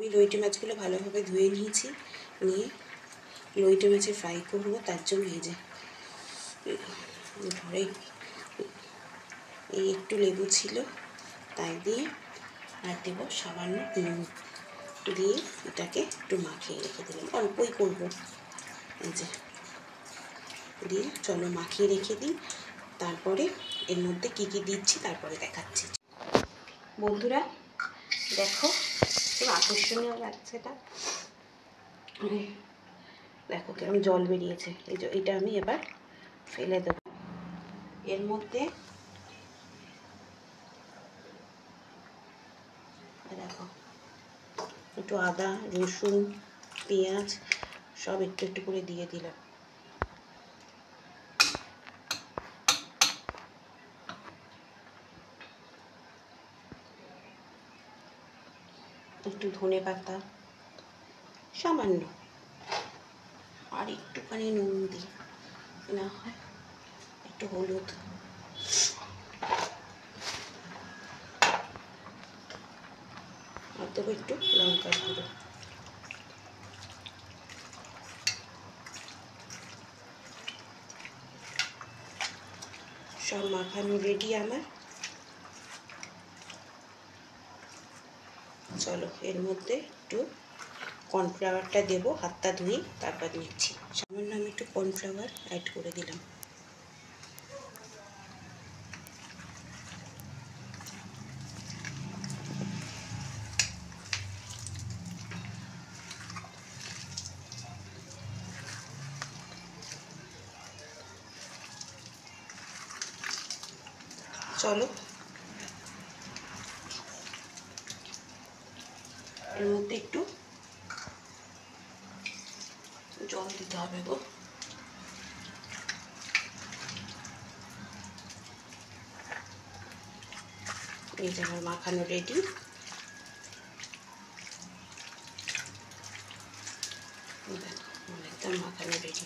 আমি লইটে মাছগুলো ভালোভাবে ধুয়ে নিয়েছি, নিয়ে লইটে মাছের ফ্রাই করবো। তার জন্য এই যে ধরে এই একটু লেবু ছিল তাই দিয়ে আর দেব সামান্য নুন দিয়ে এটাকে একটু মাখিয়ে রেখে দিলাম। অল্পই করবো, এই যে দিয়ে চলো মাখিয়ে রেখে দিই। তারপরে এর মধ্যে কী কী দিচ্ছি তারপরে দেখাচ্ছি। বন্ধুরা দেখো খুব আকর্ষণীয় লাগছে এটা, দেখো কিরকম জল বেরিয়েছে। এই যে এটা আমি এবার ফেলে দেব। এর মধ্যে দেখো একটু আদা, রসুন, পেঁয়াজ সব একটু একটু করে দিয়ে দিলাম। একটু ধনে পাতা সামান্য, আর একটুখানি নুন দিই, না হয় একটু হলুদ, আর দেবো একটু লঙ্কার গুঁড়ো। সব মাখানো রেডি আমার। চলো এর মধ্যে একটু কর্নফ্লাওয়ারটা দেবো, হাতটা ধুয়ে তারপর নিচ্ছি। সামান্য আমি একটু কর্নফ্লাওয়ার অ্যাড করে দিলাম। চলো এর মধ্যে একটু জল দিতে হবে গো। এই যে আমার মাখানো রেডি। একদম মাখানো রেডি।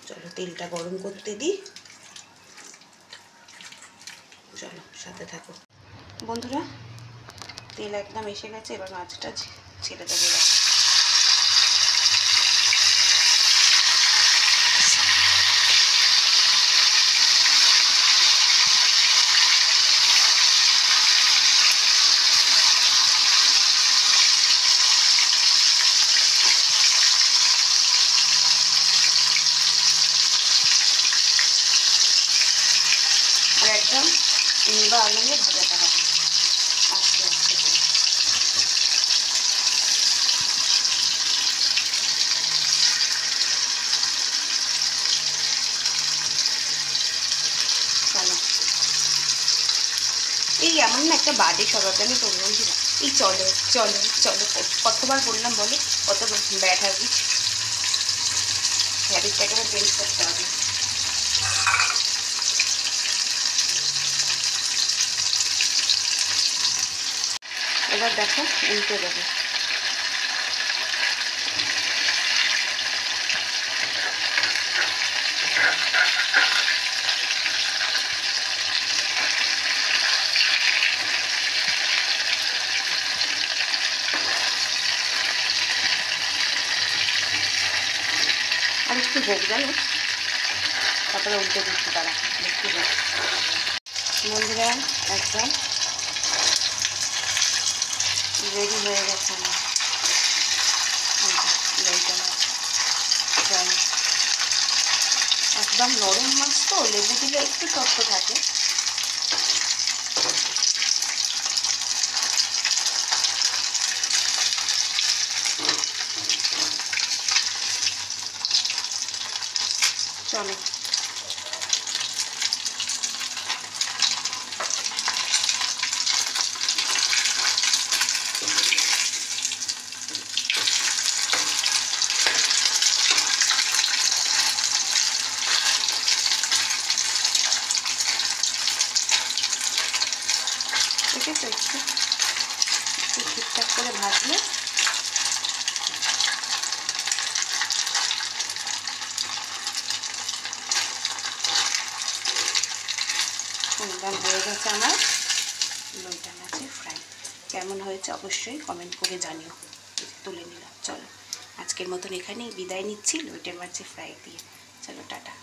চলো তেলটা গরম করতে দিই, চলো সাথে থাকো। বন্ধুরা তেল একদম এসে গেছে, এবার মাছটা ছেড়ে দেবো। আর একদম নিবা আলুনে ভাজাতে হবে আস্তে আস্তে করে। চলো এই এমন না একটা বাজে স্বভাব জানি তো বন্ধুরা, এই চলো চলো চলো কতবার বললাম বলো, কতবার ব্যাড হ্যাবিট, হ্যাবিটটাকে চেঞ্জ করতে হবে। এবার দেখো উল্টে দেবো। আর একটু হোক জানো, তারপরে উল্টে দিচ্ছি, তারা একটু হোক। বন্ধুরা একদম রেডি হয়ে গেছে আমার লইটা মাছ ফ্রাই। একদম নরম মাছ তো, লেবু দিলে একটু শক্ত থাকে। চলো ঠিক আছে, একটু ঠিকঠাক করে ভাজলে হয়ে গেছে আমার লইটা মাছের ফ্রাই। কেমন হয়েছে অবশ্যই কমেন্ট করে জানিও। তুলে নিলাম। চলো আজকের মতন এখানেই বিদায় নিচ্ছি লইটে মাছের ফ্রাই দিয়ে। চলো টাটা।